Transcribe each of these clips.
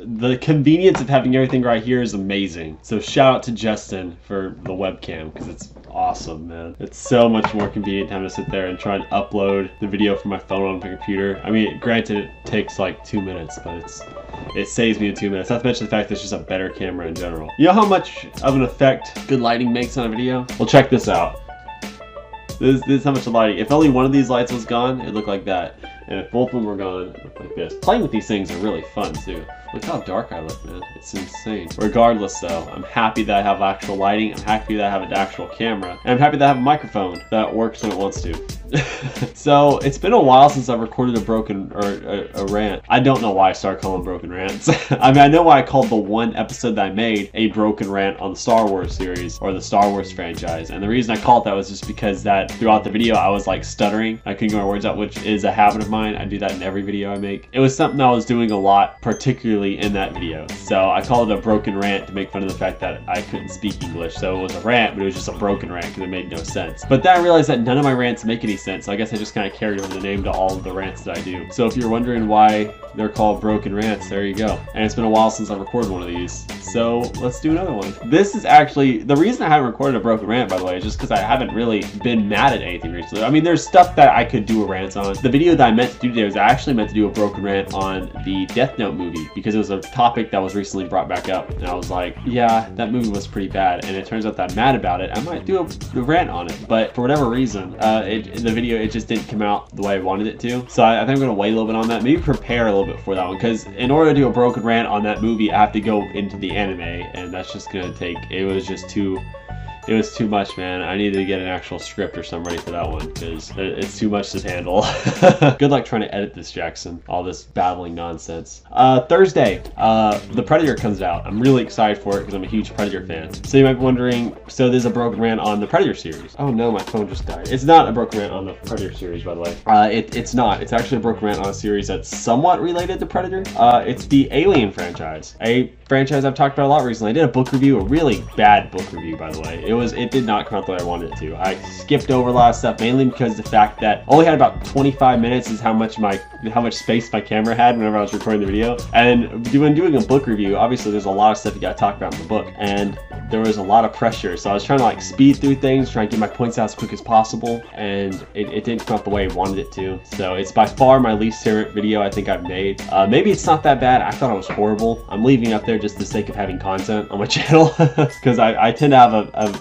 the convenience of having everything right here is amazing. So shout out to Justin for the webcam, because it's awesome, man. It's so much more convenient having to sit there and try and upload the video from my phone on my computer. I mean, granted, it takes like 2 minutes, but it saves me in 2 minutes. Not to mention the fact that it's just a better camera in general. You know how much of an effect good lighting makes on a video? Well, check this out. This is how much lighting. If only one of these lights was gone, it'd look like that. And if both of them were gone, it'd look like this. Playing with these things are really fun too. Look how dark I look, man. It's insane. Regardless though, I'm happy that I have actual lighting. I'm happy that I have an actual camera. And I'm happy that I have a microphone that works when it wants to. So it's been a while since I've recorded a rant. I don't know why I started calling broken rants. I mean, I know why I called the one episode that I made a broken rant on the Star Wars series or the Star Wars franchise. And the reason I called it that was just because that throughout the video I was like stuttering. I couldn't get my words out, which is a habit of mine. I do that in every video I make. It was something I was doing a lot, particularly in that video. So I called it a broken rant to make fun of the fact that I couldn't speak English. So it was a rant, but it was just a broken rant because it made no sense. But then I realized that none of my rants make any sense. So I guess I just kind of carried over the name to all of the rants that I do. So if you're wondering why they're called broken rants, there you go. And it's been a while since I recorded one of these. So let's do another one. This is actually, the reason I haven't recorded a broken rant, by the way, is just because I haven't really been mad at anything recently. I mean, there's stuff that I could do a rant on. The video that I meant to do today was I actually meant to do a broken rant on the Death Note movie because it was a topic that was recently brought back up. And I was like, yeah, that movie was pretty bad. And it turns out that I'm mad about it. I might do a rant on it. But for whatever reason, the video, it just didn't come out the way I wanted it to. So I think I'm going to wait a little bit on that. Maybe prepare a little bit for that one. Because in order to do a broken rant on that movie, I have to go into the anime. And that's just going to take, it was too much, man. I needed to get an actual script or something ready for that one because it's too much to handle. Good luck trying to edit this, Jackson. All this babbling nonsense. Thursday, The Predator comes out. I'm really excited for it because I'm a huge Predator fan. So you might be wondering, so there's a broken rant on the Predator series. Oh no, my phone just died. It's not a broken rant on the Predator series, by the way. It's not. It's actually a broken rant on a series that's somewhat related to Predator. It's the Alien franchise. A franchise I've talked about a lot recently. I did a book review, a really bad book review, by the way. It did not come out the way I wanted it to. I skipped over a lot of stuff, mainly because of the fact that I only had about 25 minutes is how much space my camera had whenever I was recording the video. And when doing a book review, obviously there's a lot of stuff you gotta talk about in the book, and there was a lot of pressure. So I was trying to like speed through things, trying to get my points out as quick as possible, and it didn't come out the way I wanted it to. So it's by far my least favorite video I think I've made. Maybe it's not that bad. I thought it was horrible. I'm leaving it up there just for the sake of having content on my channel because I tend to have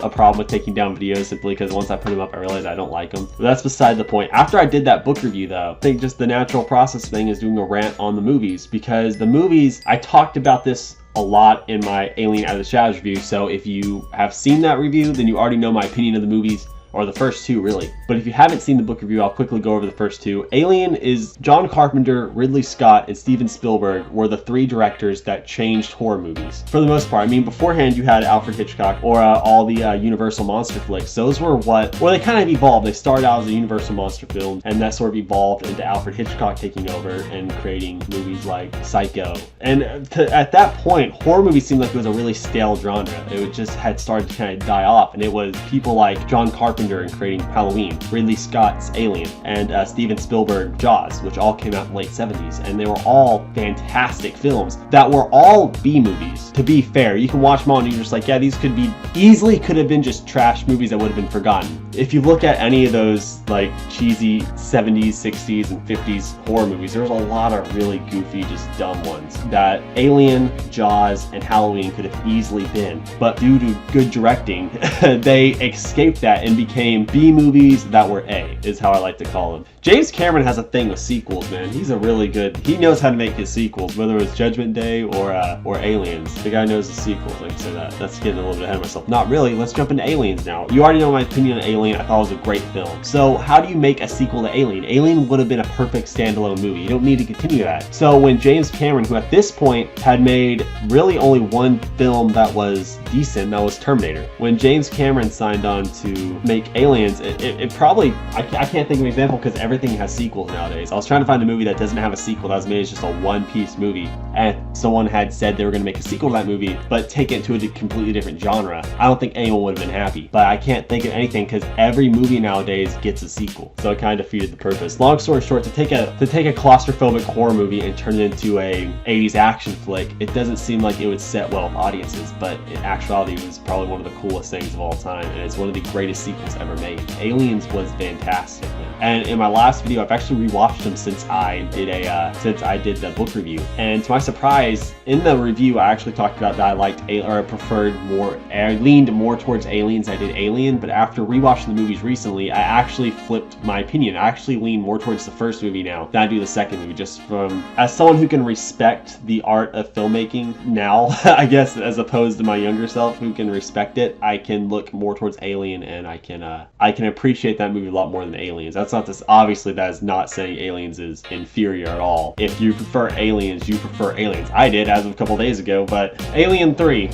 a problem with taking down videos simply because once I put them up I realize I don't like them. But that's beside the point. After I did that book review though, I think just the natural process thing is doing a rant on the movies, because the movies, I talked about this a lot in my Alien Out of the Shadows review, so if you have seen that review then you already know my opinion of the movies, or the first two really. But if you haven't seen the book review, I'll quickly go over the first two. Alien is John Carpenter, Ridley Scott, and Steven Spielberg were the three directors that changed horror movies. For the most part, I mean, beforehand you had Alfred Hitchcock or all the Universal monster flicks. Those were they kind of evolved. They started out as a Universal monster film, and that sort of evolved into Alfred Hitchcock taking over and creating movies like Psycho. And at that point, horror movies seemed like it was a really stale genre. It just had started to kind of die off, and it was people like John Carpenter and creating Halloween, Ridley Scott's Alien, and Steven Spielberg Jaws, which all came out in the late 70s, and they were all fantastic films that were all B movies. To be fair, you can watch them all and you're just like, yeah, these could have been just trash movies that would have been forgotten. If you look at any of those like cheesy 70s, 60s, and 50s horror movies, there's a lot of really goofy, just dumb ones that Alien, Jaws, and Halloween could have easily been, but due to good directing, they escaped that and became B movies that were A, is how I like to call them. James Cameron has a thing with sequels, man. He knows how to make his sequels, whether it's Judgment Day or Aliens. The guy knows the sequels. I can say that. That's getting a little bit ahead of myself. Not really. Let's jump into Aliens now. You already know my opinion on Alien. I thought it was a great film. So how do you make a sequel to Alien? Alien would have been a perfect standalone movie. You don't need to continue that. So when James Cameron, who at this point had made really only one film that was decent, that was Terminator. When James Cameron signed on to make Aliens, it probably, I can't think of an example because everything has sequels nowadays. I was trying to find a movie that doesn't have a sequel that was made as just a one-piece movie, and someone had said they were going to make a sequel to that movie, but take it to a completely different genre. I don't think anyone would have been happy, but I can't think of anything because every movie nowadays gets a sequel, so it kind of defeated the purpose. Long story short, to take a claustrophobic horror movie and turn it into a 80s action flick, it doesn't seem like it would set well with audiences, but in actuality it was probably one of the coolest things of all time, and it's one of the greatest sequels ever made. Aliens was fantastic, man. And in my last video, I've actually rewatched them since I did the book review, and to my surprise, in the review I actually talked about that I leaned more towards Aliens than I did Alien, but after rewatching the movies recently, I actually flipped my opinion. I actually lean more towards the first movie now than I do the second movie, just from, as someone who can respect the art of filmmaking now, I guess, as opposed to my younger self who can respect it, I can look more towards Alien, and I can appreciate that movie a lot more than Aliens. That's not this, obviously that is not saying Aliens is inferior at all. If you prefer Aliens, you prefer Aliens. I did as of a couple days ago, but Alien 3.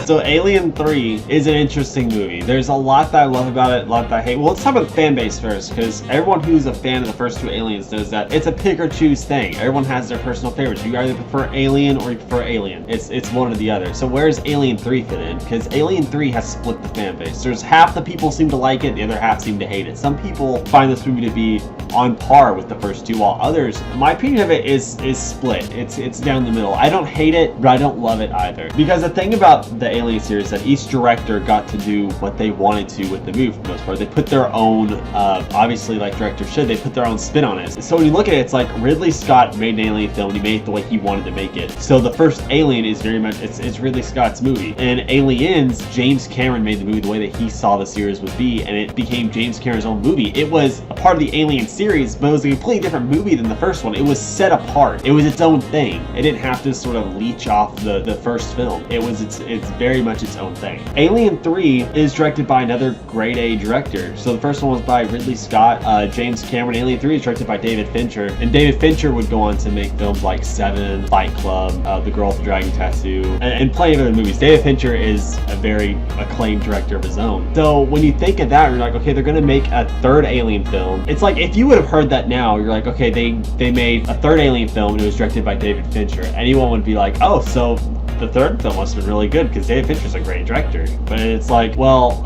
So Alien 3 is an interesting movie. There's a lot that I love about it, a lot that I hate. Well, let's talk about the fan base first, because everyone who's a fan of the first two Aliens knows that it's a pick or choose thing. Everyone has their personal favorites. You either prefer Alien or you prefer Alien. It's one or the other. So where does Alien 3 fit in? Because Alien 3 has split the fan base. There's half the people seem to like it, the other half seem to hate it. Some people find this movie to be on par with the first two, while others, my opinion of it is split. It's down the middle. I don't hate it, but I don't love it either. Because the thing about the Alien series is that each director got to do what they wanted to with the movie for the most part. They put their own, obviously like directors should, they put their own spin on it. So when you look at it, it's like Ridley Scott made an Alien film and he made it the way he wanted to make it. So the first Alien is very much, it's Ridley Scott's movie. And Aliens, James Cameron made the movie the way that he saw the series would be, and it became James Cameron's own movie. It was a part of the Alien series, but it was a completely different movie than the first one. It was set apart. It was its own thing. It didn't have to sort of leech off the first film. It's very much its own thing. Alien 3 is directed by another grade A director. So the first one was by Ridley Scott, James Cameron. Alien 3 is directed by David Fincher, and David Fincher would go on to make films like Seven, Fight Club, The Girl with the Dragon Tattoo, and plenty of other movies. David Fincher is a very acclaimed director of his own. So when you think of that, you're like, okay, they're gonna make a third Alien film. It's like, if you would have heard that now, you're like, okay, they made a third Alien film and it was directed by David Fincher. Anyone would be like, oh, so the third film must have been really good because David Fincher's a great director. But it's like, well,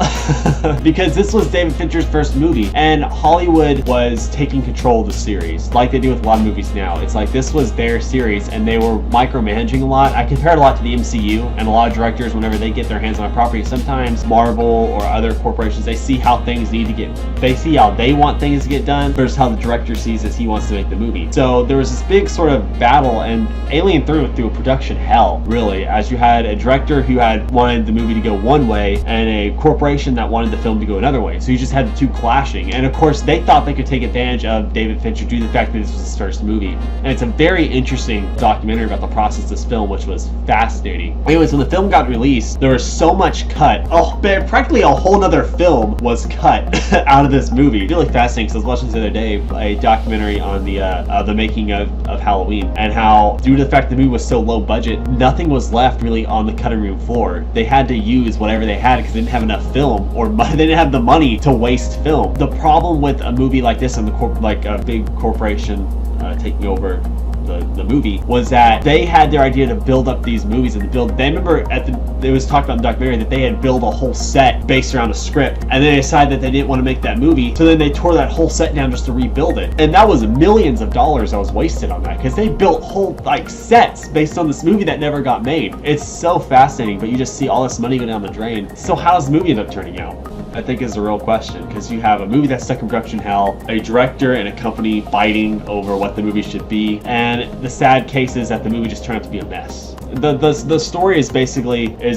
because this was David Fincher's first movie, and Hollywood was taking control of the series, like they do with a lot of movies now. It's like this was their series, and they were micromanaging a lot. I compare it a lot to the MCU, and a lot of directors, whenever they get their hands on a property, sometimes Marvel or other corporations, they see how things need to get, they see how they want things to get done versus how the director sees as he wants to make the movie. So there was this big sort of battle, and Alien 3 went through a production hell, really, as you had a director who had wanted the movie to go one way and a corporation that wanted the film to go another way. So you just had the two clashing. And of course, they thought they could take advantage of David Fincher due to the fact that this was his first movie. And it's a very interesting documentary about the process of this film, which was fascinating. Anyways, when the film got released, there was so much cut. Oh, practically a whole nother film was cut out of this movie. Really fascinating, because I was watching this the other day, a documentary on the making of Halloween, and how due to the fact the movie was so low budget, nothing was left really on the cutting room floor. They had to use whatever they had because they didn't have enough film, or they didn't have the money to waste film. The problem with a movie like this and like a big corporation taking over the movie was that they had their idea to build up these movies and they remember it was talked about in the documentary that they had built a whole set based around a script, and then they decided that they didn't want to make that movie, so then they tore that whole set down just to rebuild it. And that was millions of dollars that was wasted on that because they built whole like sets based on this movie that never got made. It's so fascinating, but you just see all this money go down the drain. So how does the movie end up turning out? I think is the real question, because you have a movie that's stuck in production hell, a director and a company fighting over what the movie should be, and the sad case is that the movie just turned out to be a mess. The story is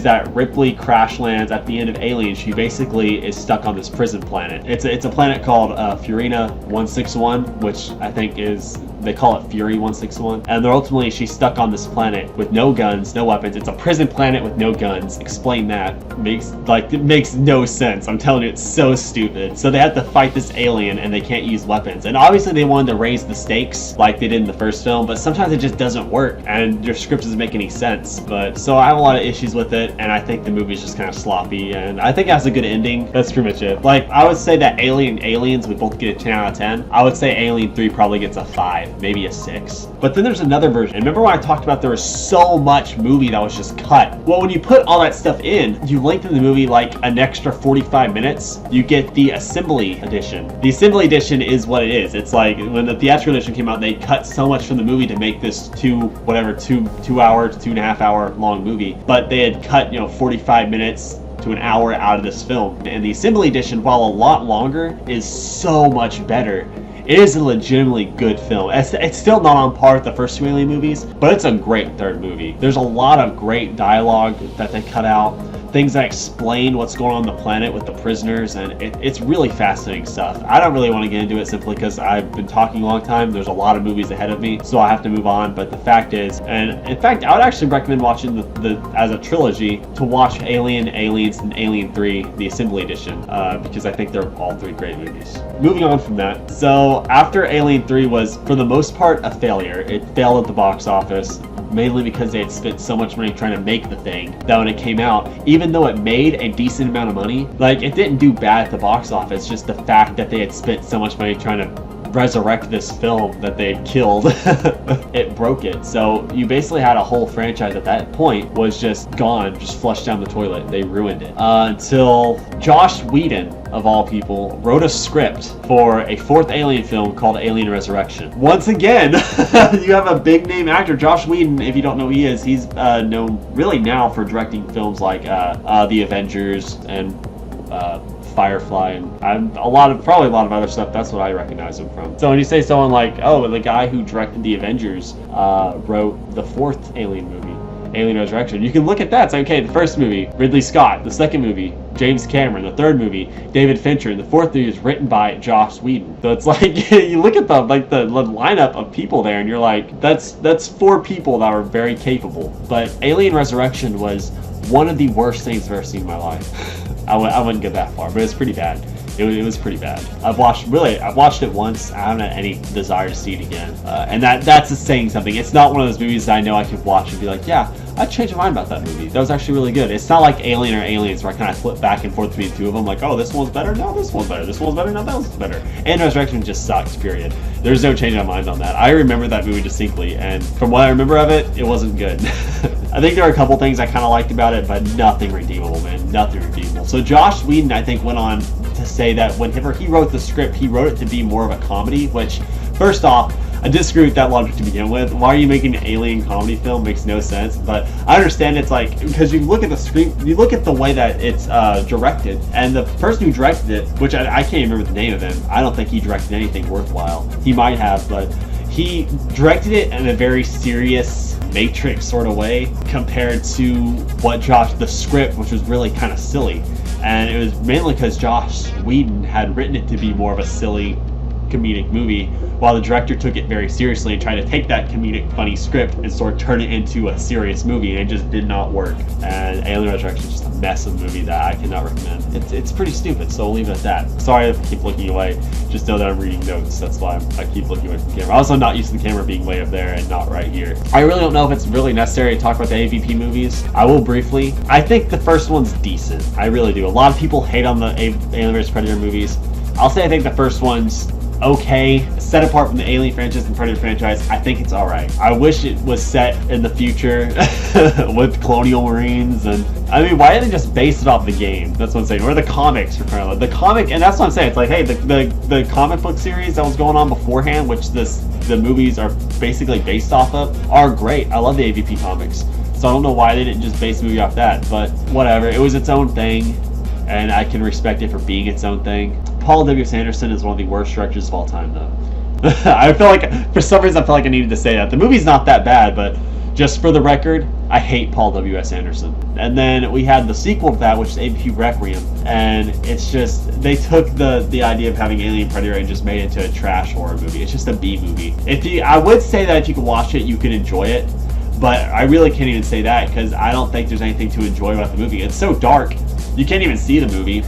that Ripley crash lands at the end of Alien. She basically is stuck on this prison planet. It's a planet called Furina 161, which I think is They call it Fury 161. And they're ultimately, she's stuck on this planet with no guns, no weapons. It's a prison planet with no guns. Explain that. It makes no sense. I'm telling you, it's so stupid. So they have to fight this alien and they can't use weapons. And obviously they wanted to raise the stakes like they did in the first film, but sometimes it just doesn't work and your script doesn't make any sense. But so I have a lot of issues with it, and I think the movie's just kind of sloppy, and I think it has a good ending. That's pretty much it. Like, I would say that Aliens would both get a 10 out of 10. I would say Alien 3 probably gets a 5, maybe a 6. But then there's another version. And remember when I talked about there was so much movie that was just cut? Well, when you put all that stuff in, you lengthen the movie like an extra 45 minutes. You get the Assembly Edition. The Assembly Edition is what it is. It's like when the theatrical edition came out, they cut so much from the movie to make this 2 hour to 2.5 hour long movie. But they had cut, 45 minutes to an hour out of this film. And the Assembly Edition, while a lot longer, is so much better. It is a legitimately good film. It's still not on par with the first 2 Alien movies, but it's a great third movie. There's a lot of great dialogue that they cut out, things that explain what's going on the planet with the prisoners, and it's really fascinating stuff. I don't really want to get into it simply because I've been talking a long time. There's a lot of movies ahead of me, so I have to move on. But the fact is, and in fact, I would actually recommend watching the as a trilogy to watch Alien, Aliens, and Alien 3, the Assembly Edition, because I think they're all 3 great movies. Moving on from that, so after Alien 3 was, for the most part, a failure. It failed at the box office, mainly because they had spent so much money trying to make the thing that when it came out, even though it made a decent amount of money, like, it didn't do bad at the box office. Just the fact that they had spent so much money trying to resurrect this film that they had killed, it broke it. So you basically had a whole franchise at that point was just gone, just flushed down the toilet. They ruined it. Until Joss Whedon, of all people, wrote a script for a 4th Alien film called Alien Resurrection. Once again, you have a big name actor, Joss Whedon. If you don't know who he is, he's known really now for directing films like The Avengers and Firefly, and probably a lot of other stuff. That's what I recognize him from. So when you say someone like, oh, the guy who directed The Avengers wrote the 4th Alien movie, Alien Resurrection, you can look at that. It's like, okay, the first movie, Ridley Scott. The second movie, James Cameron. The third movie, David Fincher. And the 4th movie is written by Joss Whedon. So it's like, you look at the lineup of people there, and you're like, that's 4 people that are very capable. But Alien Resurrection was one of the worst things I've ever seen in my life. I wouldn't get that far, but it's pretty bad. It was pretty bad. I've watched it once. I haven't had any desire to see it again. And that's just saying something. It's not one of those movies that I know I could watch and be like, yeah, I changed my mind about that movie. That was actually really good. It's not like Alien or Aliens where I kind of flip back and forth between 2 of them. Like, oh, this one's better. No, this one's better. This one's better. No, that one's better. And Resurrection just sucks, period. There's no change of mind on that. I remember that movie distinctly, and from what I remember of it, it wasn't good. I think there are a couple things I kind of liked about it, but nothing redeemable, man. Nothing redeemable. So Joss Whedon, I think, went on to say that whenever he wrote the script, he wrote it to be more of a comedy, which, first off, I disagree with that logic to begin with. Why are you making an alien comedy film? Makes no sense. But I understand it's like, because you look at the screen, you look at the way that it's directed, and the person who directed it, which I can't even remember the name of him, I don't think he directed anything worthwhile. He might have, but he directed it in a very serious Matrix sort of way compared to what the script, which was really kind of silly. And it was mainly because Joss Whedon had written it to be more of a silly comedic movie, while the director took it very seriously and tried to take that comedic funny script and sort of turn it into a serious movie, and it just did not work. And Alien Resurrection is just a mess of a movie that I cannot recommend. It's pretty stupid, so we'll leave it at that. Sorry if I keep looking away, just know that I'm reading notes. That's why I keep looking away from the camera. I'm also not used to the camera being way up there and not right here. I really don't know if it's really necessary to talk about the AVP movies. I will briefly. I think the first one's decent. I really do. A lot of people hate on the Alien vs. Predator movies. I'll say I think the first one's okay, set apart from the Alien franchise and Predator franchise. I think it's alright. I wish it was set in the future with colonial marines, and I mean, why didn't they just base it off the game? That's what I'm saying. Or the comics, for crying out loud. The comic, and that's what I'm saying. It's like, hey, the comic book series that was going on beforehand, which the movies are basically based off of, are great. I love the AVP comics. So I don't know why they didn't just base the movie off that, but whatever. It was its own thing, and I can respect it for being its own thing. Paul W. Sanderson is one of the worst directors of all time, though. I feel like, for some reason, I feel like I needed to say that. The movie's not that bad, but Just for the record, I hate Paul W.S. Anderson. And then we had the sequel to that, which is AVP Requiem, and it's just, they took the idea of having Alien Predator and just made it into a trash horror movie. It's just a B movie. I would say that if you could watch it, you could enjoy it, but I really can't even say that because I don't think there's anything to enjoy about the movie. It's so dark, you can't even see the movie.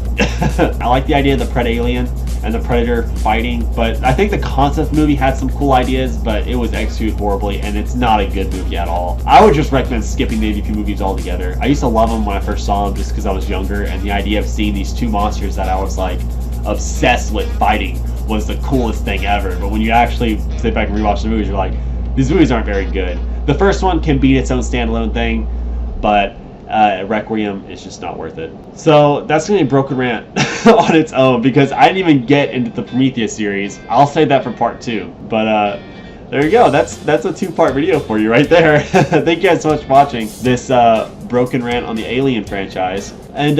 I like the idea of the Pred-Alien and the Predator fighting, but I think the concept of the movie had some cool ideas, but it was executed horribly, and it's not a good movie at all. I would just recommend skipping the AVP movies altogether. I used to love them when I first saw them just because I was younger, and the idea of seeing these two monsters that I was like obsessed with fighting was the coolest thing ever. But when you actually sit back and rewatch the movies, you're like, these movies aren't very good. The first one can beat its own standalone thing, but Requiem is just not worth it. So that's gonna be a broken rant on its own because I didn't even get into the Prometheus series. I'll save that for part 2. But there you go. That's a 2-part video for you right there. Thank you guys so much for watching this broken rant on the Alien franchise. And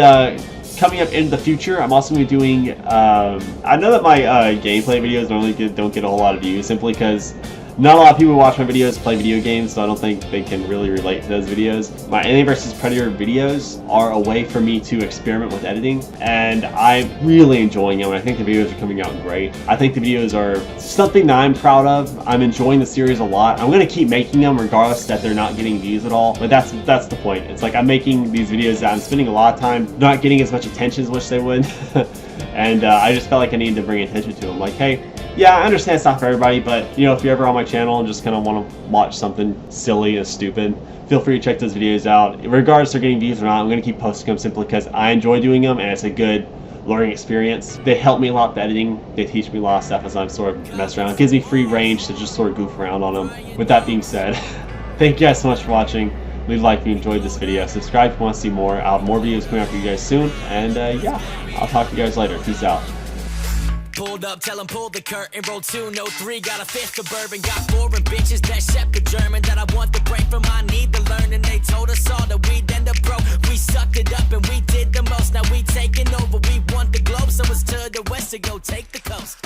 coming up in the future, I'm also going to be doing. I know that my gameplay videos normally don't get a whole lot of views simply because not a lot of people who watch my videos play video games, so I don't think they can really relate to those videos. My Alien vs. Predator videos are a way for me to experiment with editing, and I'm really enjoying them. I think the videos are coming out great. I think the videos are something that I'm proud of. I'm enjoying the series a lot. I'm going to keep making them regardless that they're not getting views at all, but that's the point. It's like I'm making these videos that I'm spending a lot of time not getting as much attention as I wish they would, and I just felt like I needed to bring attention to them. Like, hey, yeah, I understand it's not for everybody, but you know, if you're ever on my channel and just kind of want to watch something silly and stupid, feel free to check those videos out. Regardless of getting views or not, I'm going to keep posting them simply because I enjoy doing them and it's a good learning experience. They help me a lot with editing. They teach me a lot of stuff as I'm sort of messing around. It gives me free range to just sort of goof around on them. With that being said, thank you guys so much for watching. Leave a like if you enjoyed this video. Subscribe if you want to see more. I'll have more videos coming out for you guys soon. And yeah, I'll talk to you guys later. Peace out. Pulled up, tell 'em pull the curtain, roll 2, no 3, got a fifth of bourbon, got 4 bitches that shepherd German, that I want the break from, I need to learn, and they told us all that we'd end up broke, we sucked it up and we did the most, now we taking over, we want the globe, so it's to the west to go take the coast.